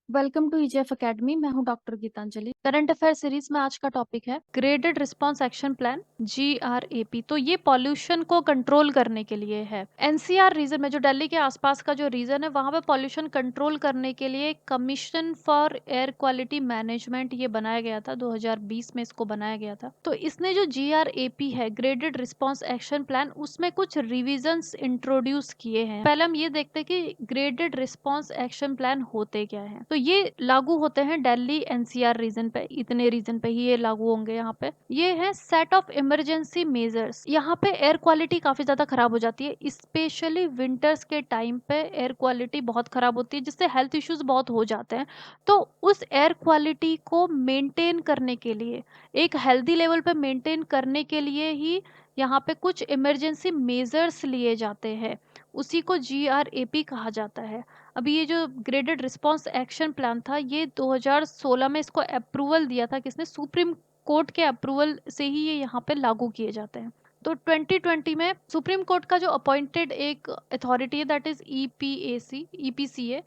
Welcome to EGF academy. मैं हूं doctor Geetanjali. Current affair series में आज का टॉपिक है graded response action plan GRAP। तो ये पॉल्यूशन को कंट्रोल करने के लिए है। एनसीआर रीजन में, जो दिल्ली के आसपास का जो रीजन है, वहां पे पॉल्यूशन कंट्रोल करने के लिए commission for air quality management ये बनाया गया था। 2020 में इसको बनाया गया था। तो इसने जो GRAP है, ग्रेडेड रिस्पांस एक्शन प्लान, उसमें कुछ रिविजन्स इंट्रोड्यूस किए हैं। पहले हम ये देखते हैं कि ग्रेडेड रिस्पांस एक्शन प्लान होते क्या है। तो ये लागू होते हैं दिल्ली एनसीआर रीजन पे, इतने रीजन पे ही ये लागू होंगे। यहाँ पे ये है सेट ऑफ इमरजेंसी मेजर्स। यहाँ पे एयर क्वालिटी काफी ज्यादा खराब हो जाती है, स्पेशली विंटर्स के टाइम पे एयर क्वालिटी बहुत खराब होती है, जिससे हेल्थ इश्यूज बहुत हो जाते हैं। तो उस एयर क्वालिटी को मेंटेन करने के लिए, एक हेल्दी लेवल पे मेंटेन करने के लिए ही यहाँ पे कुछ इमरजेंसी मेजर्स लिए जाते हैं। उसी को GRAP कहा जाता है। अभी ये जो ग्रेडेड रिस्पांस एक्शन प्लान था, ये 2016 में इसको अप्रूवल दिया था किसने? सुप्रीम कोर्ट के अप्रूवल से ही ये यहाँ पे लागू किए जाते हैं। तो 2020 में सुप्रीम कोर्ट का जो अपॉइंटेड एक अथॉरिटी है, that is EPCA,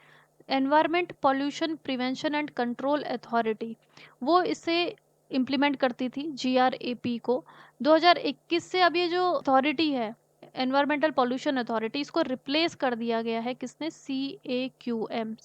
environment pollution prevention and control authority, वो इसे इम्प्लीमेंट करती थी GRAP को। 2021 से अब ये जो अथॉरिटी है, एनवायरमेंटल पॉल्यूशन अथॉरिटी, इसको रिप्लेस कर दिया गया है किसने? CAQM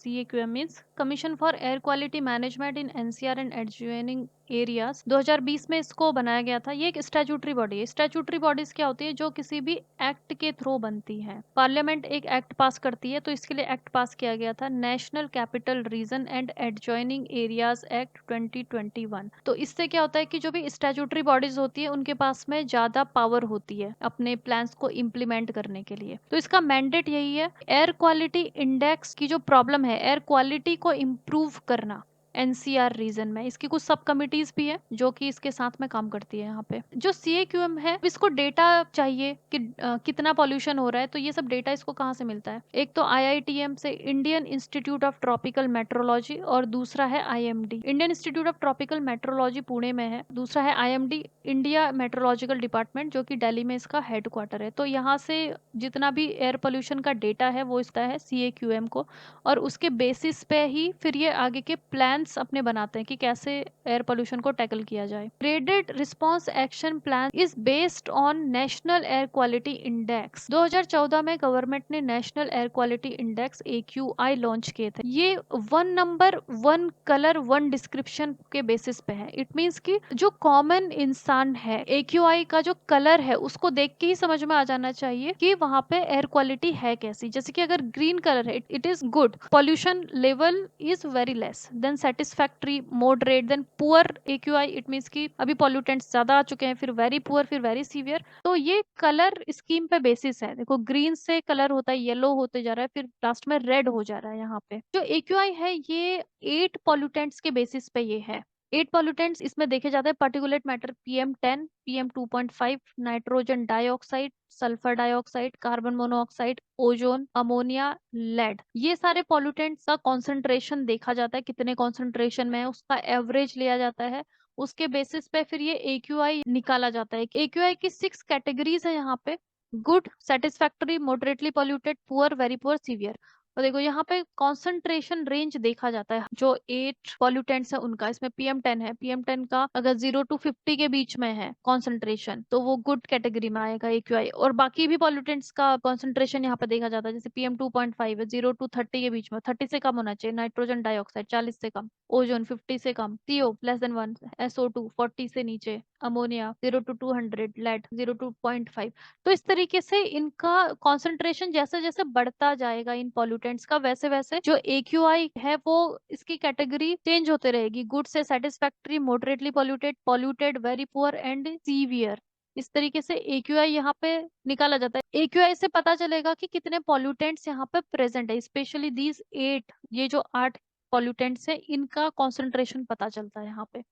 means commission for air quality management in NCR and adjoining areas. 2020 में इसको बनाया गया था। ये एक स्टैट्यूटरी बॉडी है। स्टैट्यूटरी बॉडीज क्या होती है? जो किसी भी एक्ट के थ्रू बनती है। पार्लियामेंट एक एक्ट पास करती है, तो इसके लिए एक्ट पास किया गया था national capital region and adjoining areas act 2021। तो इससे क्या होता है कि जो भी स्टैट्यूटरी बॉडीज होती है, उनके पास में ज्यादा पावर होती है अपने प्लान्स को इम्प्लीमेंट करने के लिए। तो इसका मैंडेट यही है, एयर क्वालिटी इंडेक्स की जो प्रॉब्लम है, एयर क्वालिटी को इम्प्रूव करना एनसीआर रीजन में। इसकी कुछ सब कमिटीज भी है जो कि इसके साथ में काम करती है। यहाँ पे जो CAQM है, इसको डेटा चाहिए कि कितना पॉल्यूशन हो रहा है। तो ये सब डेटा इसको कहाँ से मिलता है? एक तो IITM से, Indian institute of tropical metrology, और दूसरा है IMD, Indian institute of tropical metrology Pune में है। दूसरा है IMD, इंडिया मेट्रोलॉजिकल डिपार्टमेंट, जो कि दिल्ली में इसका हेडक्वार्टर है। तो यहाँ से जितना भी एयर पोल्यूशन का डेटा है वो इसका है CAQM को, और उसके बेसिस पे ही फिर ये आगे के प्लान्स अपने बनाते हैं कि कैसे एयर पोल्यूशन को टैकल किया जाए। Graded response action plan is based on national air quality index. 2014 में गवर्नमेंट ने national air quality index AQI launch किए थे। ये 1 नंबर 1 कलर 1 डिस्क्रिप्शन के बेसिस पे है। इट मीन्स कि जो कॉमन इंसान है, AQI का जो कलर है उसको देख के ही समझ में आ जाना चाहिए कि वहां पे एयर क्वालिटी है कैसी। जैसे कि अगर ग्रीन कलर है, it is good, pollution level is very less, then satisfactory, moderate, then poor AQI, it means कि अभी पॉल्यूटेंट्स ज्यादा आ चुके हैं, फिर वेरी पुअर, फिर वेरी सीवियर। तो ये कलर स्कीम पे बेसिस है। देखो, ग्रीन से कलर होता है येलो होते जा रहा है, फिर लास्ट में रेड हो जा रहा है। यहाँ पे जो AQI है, ये 8 पॉल्यूटेंट्स के बेसिस पे ये है। 8 पॉल्यूटेंट्स इसमें देखे जाते हैं। Particulate matter PM10, PM2.5, nitrogen dioxide, sulphur dioxide, carbon monoxide, ozone, ammonia, lead. ये सारे पॉल्यूटेंट्स का कॉन्सेंट्रेशन देखा जाता है, कितने कॉन्सेंट्रेशन में है, उसका एवरेज लिया जाता है। उसके बेसिस पे फिर ये AQI निकाला जाता है। AQI की 6 कैटेगरीज है यहाँ पे: good, satisfactory, moderately polluted, poor, very poor, severe. और देखो, यहाँ पे कॉन्सेंट्रेशन रेंज देखा जाता है जो 8 पॉल्यूटेंट्स है उनका। इसमें PM10 है, PM10 का अगर 0 to 50 के बीच में है कॉन्सेंट्रेशन, तो वो गुड कैटेगरी में आएगा AQI। और बाकी भी पॉल्यूटेंट्स का कॉन्सेंट्रेशन यहाँ पे देखा जाता है। जैसे PM2.5 है, 0 to 30 के बीच में, 30 से कम होना चाहिए। नाइट्रोजन डाइऑक्साइड 40 से कम, ओजोन 50 से कम, CO लेस देन 1, SO2 40 से नीचे, अमोनिया 0 to 200, लेड 0 to 0.5। तो इस तरीके से इनका कॉन्सेंट्रेशन जैसे जैसे बढ़ता जाएगा इन पॉल्यूटेंट्स का, वैसे वैसे जो AQI है वो इसकी कैटेगरी चेंज होते रहेगी। गुड से satisfactory, moderately polluted, polluted, very poor and severe. इस तरीके से AQI यहाँ पे निकाला जाता है। AQI से पता चलेगा कि कितने पॉल्यूटेंट्स यहाँ पे प्रेजेंट है, स्पेशली दीज 8, ये जो 8 पॉल्यूटेंट्स है, इनका कॉन्सेंट्रेशन पता चलता है यहाँ पे।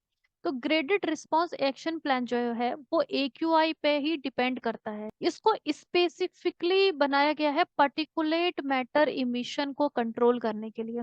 तो ग्रेडेड रिस्पांस एक्शन प्लान जो है वो AQI पे ही डिपेंड करता है। इसको स्पेसिफिकली बनाया गया है पर्टिकुलेट मैटर इमिशन को कंट्रोल करने के लिए।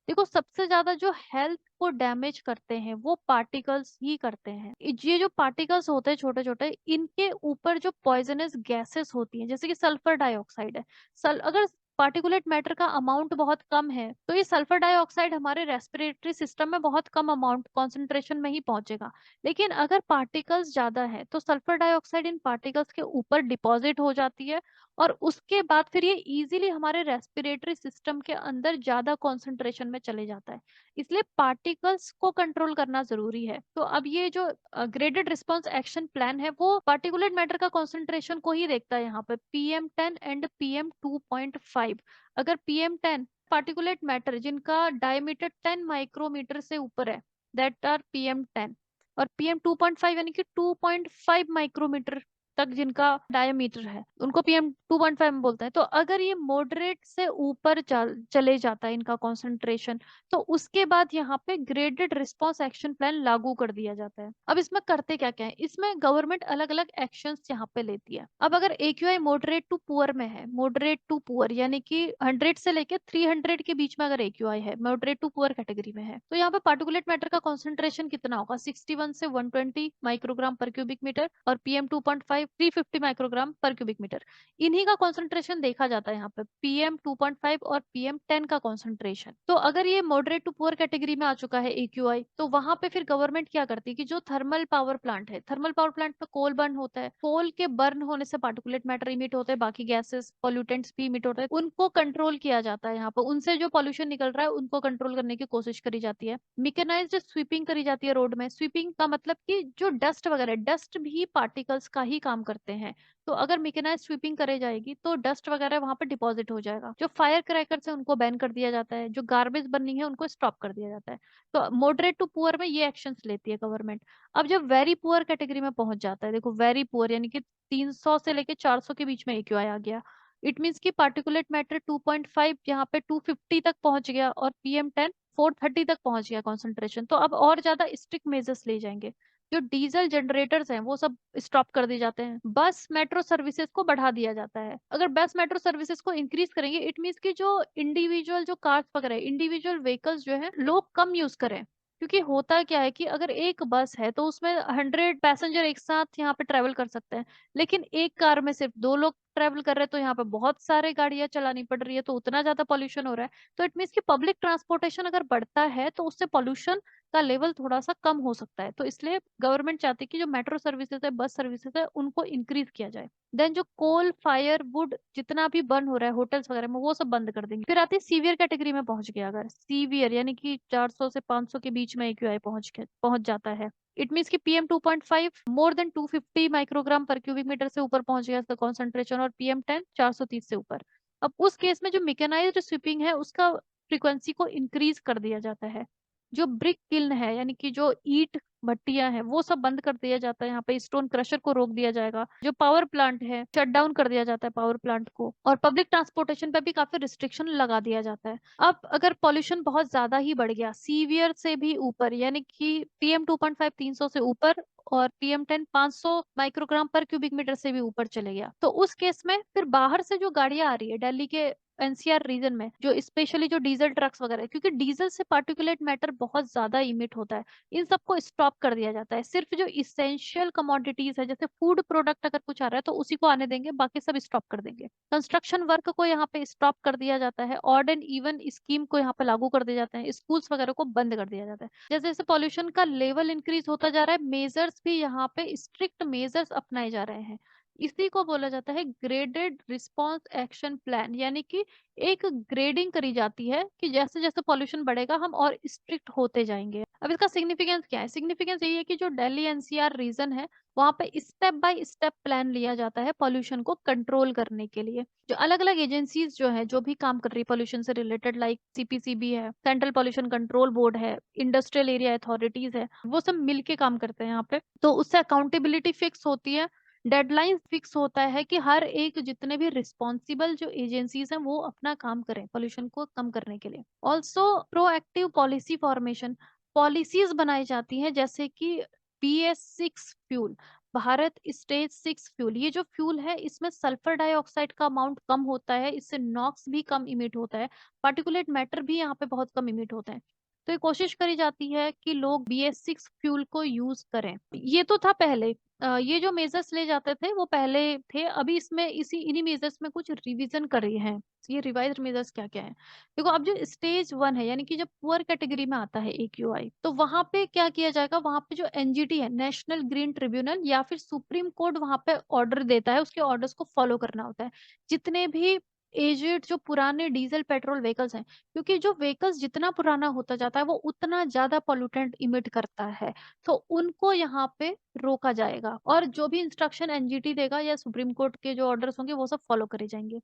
देखो, सबसे ज्यादा जो हेल्थ को डैमेज करते हैं वो पार्टिकल्स ही करते हैं। ये जो पार्टिकल्स होते हैं छोटे छोटे, इनके ऊपर जो पॉइजनस गैसेस होती हैं, जैसे कि सल्फर डाइऑक्साइड है, अगर पार्टिकुलेट मैटर का अमाउंट बहुत कम है, तो ये सल्फर डाइऑक्साइड हमारे रेस्पिरेटरी सिस्टम में बहुत कम अमाउंट कॉन्सेंट्रेशन में ही पहुंचेगा। लेकिन अगर पार्टिकल्स ज्यादा है तो सल्फर डाइऑक्साइड इन पार्टिकल्स के ऊपर डिपॉजिट हो जाती है, और उसके बाद फिर ये इजीली हमारे रेस्पिरेटरी सिस्टम के अंदर ज्यादा कॉन्सेंट्रेशन में चले जाता है। इसलिए पार्टिकल्स को कंट्रोल करना जरूरी है। तो अब ये जो ग्रेडेड रिस्पॉन्स एक्शन प्लान है वो पार्टिकुलेट मैटर का कॉन्सेंट्रेशन को ही देखता है, यहाँ पे PM10 एंड PM2.5। अगर PM10 पार्टिकुलेट मैटर जिनका डायमीटर 10 माइक्रोमीटर से ऊपर है, दैट आर PM10, और PM2.5 यानी कि 2.5 माइक्रोमीटर तक जिनका डायमीटर है उनको PM2.5 में बोलते हैं। तो अगर ये मॉडरेट से ऊपर चले जाता है इनका कॉन्सेंट्रेशन, तो उसके बाद यहाँ पे ग्रेडेड रिस्पॉन्स एक्शन प्लान लागू कर दिया जाता है। अब इसमें करते क्या क्या है, इसमें गवर्नमेंट अलग अलग एक्शंस यहाँ पे लेती है। अब अगर AQI मॉडरेट टू पुअर में है, मॉडरेट टू पुअर यानी कि 100 से लेके 300 के बीच में अगर AQI है, मॉडरेट टू पुअर कैटेगरी में है, तो यहाँ पे पार्टिकुलेट मैटर का कॉन्सेंट्रेशन कितना होगा, 61 से 120 माइक्रोग्राम पर क्यूबिक मीटर, और PM2.5 350 माइक्रोग्राम पर क्यूबिक मीटर। इन्हीं का कॉन्सेंट्रेशन देखा जाता है यहाँ पे, PM2.5 और PM10 का कॉन्सेंट्रेशन। तो अगर ये मॉडरेट टू पुअर कैटेगरी में आ चुका है AQI, तो वहां पे फिर गवर्नमेंट क्या करती है कि जो थर्मल पावर प्लांट है, थर्मल पावर प्लांट पे कोल बर्न होता है, कोल के बर्न होने से पार्टिकुलेट मैटर इमिट होते हैं, बाकी गैसेस पॉल्यूटेंट्स भी इमिट होते हैं, उनको कंट्रोल किया जाता है। यहाँ पर उनसे जो पॉल्यूशन निकल रहा है उनको कंट्रोल करने की कोशिश करी जाती है। मिकेनाइज्ड स्वीपिंग करी जाती है रोड में। स्वीपिंग का मतलब कि जो डस्ट वगैरह, डस्ट भी पार्टिकल्स का ही काम करते हैं, तो अगर मिकेनाइज स्वीपिंग करे जाएगी तो डस्ट वगैरह वहां पर डिपॉजिट हो जाएगा। जो फायर क्रैकर्स है उनको बैन कर दिया जाता है, जो गार्बेज बर्निंग है उनको स्टॉप कर दिया जाता है। तो मॉडरेट टू पुअर में ये एक्शंस लेती है गवर्नमेंट। अब जब वेरी पुअर कैटेगरी में पहुंच जाता है, देखो वेरी पुअर यानी कि 300 से लेके 400 के बीच में AQI आ गया, इट मीन्स की पार्टिकुलेट मैटर 2.5 यहाँ पे 250 तक पहुंच गया, और PM10 430 तक पहुंच गया कॉन्सेंट्रेशन। तो अब और ज्यादा स्ट्रिक्ट मेजर्स ले जाएंगे। जो डीजल जनरेटर्स हैं वो सब स्टॉप कर दिए जाते हैं। बस मेट्रो सर्विसेज को बढ़ा दिया जाता है। अगर बस मेट्रो सर्विसेज को इंक्रीज करेंगे, इट मीन्स कि जो इंडिविजुअल जो कार्स वगैरह, इंडिविजुअल व्हीकल्स जो है लोग कम यूज करें। क्योंकि होता क्या है कि अगर एक बस है तो उसमें 100 पैसेंजर एक साथ यहाँ पे ट्रेवल कर सकते हैं, लेकिन एक कार में सिर्फ 2 लोग ट्रेवल कर रहे हैं, तो यहाँ पे बहुत सारे गाड़ियां चलानी पड़ रही है, तो उतना ज्यादा पॉल्यूशन हो रहा है। तो इट मीन्स कि पब्लिक ट्रांसपोर्टेशन अगर बढ़ता है तो उससे पॉल्यूशन का लेवल थोड़ा सा कम हो सकता है। तो इसलिए गवर्नमेंट चाहती है कि जो मेट्रो सर्विसेज है, बस सर्विसेज है, उनको इंक्रीज किया जाए। देन जो कोल फायर वुड जितना भी बर्न हो रहा है होटल्स वगैरह में, वो सब बंद कर देंगे। फिर आती है सीवियर कैटेगरी में पहुंच गया, अगर सीवियर यानी कि 400 से 500 के बीच में AQI पहुंच जाता है, इट मीन्स कि PM2.5 मोर देन 250 माइक्रोग्राम पर क्यूबिक मीटर से ऊपर पहुंच गया इसका कॉन्सेंट्रेशन, और PM10 430 से ऊपर। अब उस केस में जो मैकेनाइज्ड स्वीपिंग है उसका फ्रीक्वेंसी को इंक्रीज कर दिया जाता है। जो ब्रिक किल्न है यानी कि जो ईट भट्टियां हैं वो सब बंद कर दिया जाता है। यहाँ पे स्टोन क्रशर को रोक दिया जाएगा। जो पावर प्लांट है शट डाउन कर दिया जाता है पावर प्लांट को, और पब्लिक ट्रांसपोर्टेशन पे भी काफी रिस्ट्रिक्शन लगा दिया जाता है। अब अगर पॉल्यूशन बहुत ज्यादा ही बढ़ गया, सीवियर से भी ऊपर यानी कि PM2.5 300 से ऊपर, और PM10 500 माइक्रोग्राम पर क्यूबिक मीटर से भी ऊपर चले गया, तो उस केस में फिर बाहर से जो गाड़ियां आ रही है दिल्ली के NCR रीजन में, जो स्पेशली जो डीजल ट्रक्स वगैरह है, क्योंकि डीजल से पार्टिकुलेट मैटर बहुत ज्यादा इमिट होता है, इन सबको स्टॉप कर दिया जाता है। सिर्फ जो इसेंशियल कमोडिटीज है, जैसे फूड प्रोडक्ट अगर कुछ आ रहा है तो उसी को आने देंगे, बाकी सब स्टॉप कर देंगे। कंस्ट्रक्शन वर्क को यहाँ पे स्टॉप कर दिया जाता है। ऑड एंड इवन स्कीम को यहाँ पे लागू कर दिया जाता है। स्कूल्स वगैरह को बंद कर दिया जाता है। जैसे जैसे पॉल्यूशन का लेवल इंक्रीज होता जा रहा है, मेजर्स भी यहाँ पे स्ट्रिक्ट मेजर्स अपनाए जा रहे हैं। इसी को बोला जाता है ग्रेडेड रिस्पॉन्स एक्शन प्लान, यानी कि एक ग्रेडिंग करी जाती है कि जैसे जैसे पॉल्यूशन बढ़ेगा हम और स्ट्रिक्ट होते जाएंगे। अब इसका सिग्निफिकेंस क्या है, सिग्निफिकेंस यही है कि जो दिल्ली NCR रीजन है वहां पे स्टेप बाय स्टेप प्लान लिया जाता है पॉल्यूशन को कंट्रोल करने के लिए। जो अलग अलग एजेंसीज जो है जो भी काम कर रही है पॉल्यूशन से रिलेटेड, लाइक CPCB है, सेंट्रल पॉल्यूशन कंट्रोल बोर्ड है, इंडस्ट्रियल एरिया अथॉरिटीज है, वो सब मिलके काम करते हैं यहाँ पे। तो उससे अकाउंटेबिलिटी फिक्स होती है, डेडलाइन फिक्स होता है कि हर एक जितने भी रिस्पॉन्सिबल जो एजेंसीज हैं वो अपना काम करें पॉल्यूशन को कम करने के लिए। Also proactive policy formation, policies बनाई जाती हैं, जैसे कि BS6 fuel, Bharat stage 6 fuel. ये जो फ्यूल है इसमें सल्फर डाइऑक्साइड का अमाउंट कम होता है, इससे नॉक्स भी कम इमिट होता है, पार्टिकुलेट मैटर भी यहाँ पे बहुत कम इमिट होता है। तो ये कोशिश करी जाती है कि लोग BS6 फ्यूल को यूज करें। ये तो था पहले। ये जो मेजर्स ले जाते थे वो पहले थे, अभी इसमें इन्हीं मेजर्स में कुछ रिवीजन करे हैं। ये रिवाइज्ड मेजर्स क्या-क्या हैं? देखो, अब जो स्टेज 1 है, यानी कि जब पुअर कैटेगरी में आता है एक्यूआई, तो वहाँ पे क्या किया जाएगा, वहाँ पे जो एनजीटी है, नेशनल ग्रीन ट्रिब्यूनल, या फिर सुप्रीम कोर्ट वहाँ पे ऑर्डर देता है, उसके ऑर्डर्स को फॉलो करना होता है। जितने भी एजेड जो पुराने डीजल पेट्रोल व्हीकल्स हैं, क्योंकि जो व्हीकल्स जितना पुराना होता जाता है वो उतना ज़्यादा पॉल्यूटेंट इमिट करता है, तो उनको यहाँ पे रोका जाएगा, और जो भी इंस्ट्रक्शन एनजीटी देगा या सुप्रीम कोर्ट के जो ऑर्डर्स होंगे वो सब फॉलो करे जाएंगे।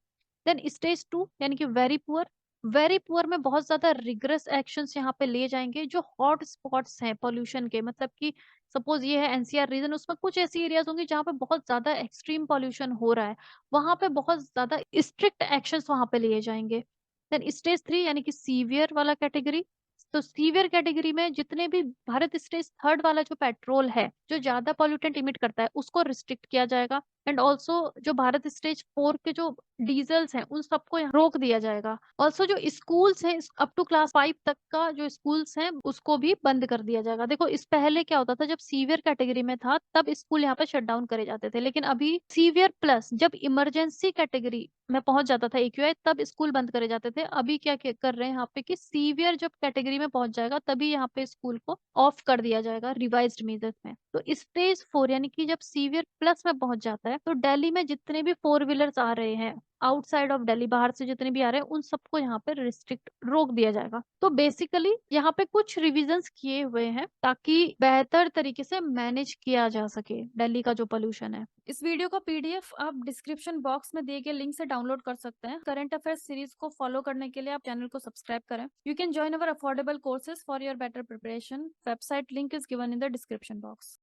देन स्टेज 2, यानी कि वेरी पुअर में बहुत ज्यादा रिग्रेस एक्शंस यहाँ पे लिए जाएंगे। जो हॉट स्पॉट्स हैं पॉल्यूशन के, मतलब कि सपोज ये है एनसीआर रीजन, उसमें कुछ ऐसी एरियाज होंगी जहाँ पे बहुत ज्यादा एक्सट्रीम पॉल्यूशन हो रहा है, वहां पे बहुत ज्यादा स्ट्रिक्ट एक्शंस वहां पे लिए जाएंगे। देन स्टेज 3, यानी कि सीवियर वाला कैटेगरी। तो सीवियर कैटेगरी में जितने भी भारत स्टेज थर्ड वाला जो पेट्रोल है, जो ज्यादा पॉल्यूटेंट इमिट करता है, उसको रिस्ट्रिक्ट किया जाएगा। एंड ऑल्सो जो भारत स्टेज 4 के जो डीजल्स हैं उन सबको यहाँ रोक दिया जाएगा। ऑल्सो जो स्कूल्स हैं, अप टू क्लास 5 तक का जो स्कूल्स हैं उसको भी बंद कर दिया जाएगा। देखो, इस पहले क्या होता था, जब सीवियर कैटेगरी में था तब स्कूल यहाँ पे शट डाउन करे जाते थे, लेकिन अभी सीवियर प्लस जब इमरजेंसी कैटेगरी में पहुंच जाता था एक्यूआई, तब स्कूल बंद करे जाते थे। अभी क्या कर रहे हैं यहाँ पे कि सीवियर जब कैटेगरी में पहुंच जाएगा तभी यहाँ पे स्कूल को ऑफ कर दिया जाएगा रिवाइज्ड मेजर्स में। तो स्टेज 4, यानी कि जब सीवियर प्लस में पहुंच जाता है, तो दिल्ली में जितने भी फोर व्हीलर्स आ रहे हैं आउटसाइड ऑफ दिल्ली, बाहर से जितने भी आ रहे हैं, उन सबको यहाँ पे रिस्ट्रिक्ट रोक दिया जाएगा। तो बेसिकली यहाँ पे कुछ रिविजन्स किए हुए हैं ताकि बेहतर तरीके से मैनेज किया जा सके दिल्ली का जो पोल्यूशन है। इस वीडियो का पीडीएफ आप डिस्क्रिप्शन बॉक्स में दिए गए लिंक से डाउनलोड कर सकते हैं। करंट अफेयर्स सीरीज को फॉलो करने के लिए आप चैनल को सब्सक्राइब करें। You can join our affordable courses for your better preparation. Website link is given in the description box.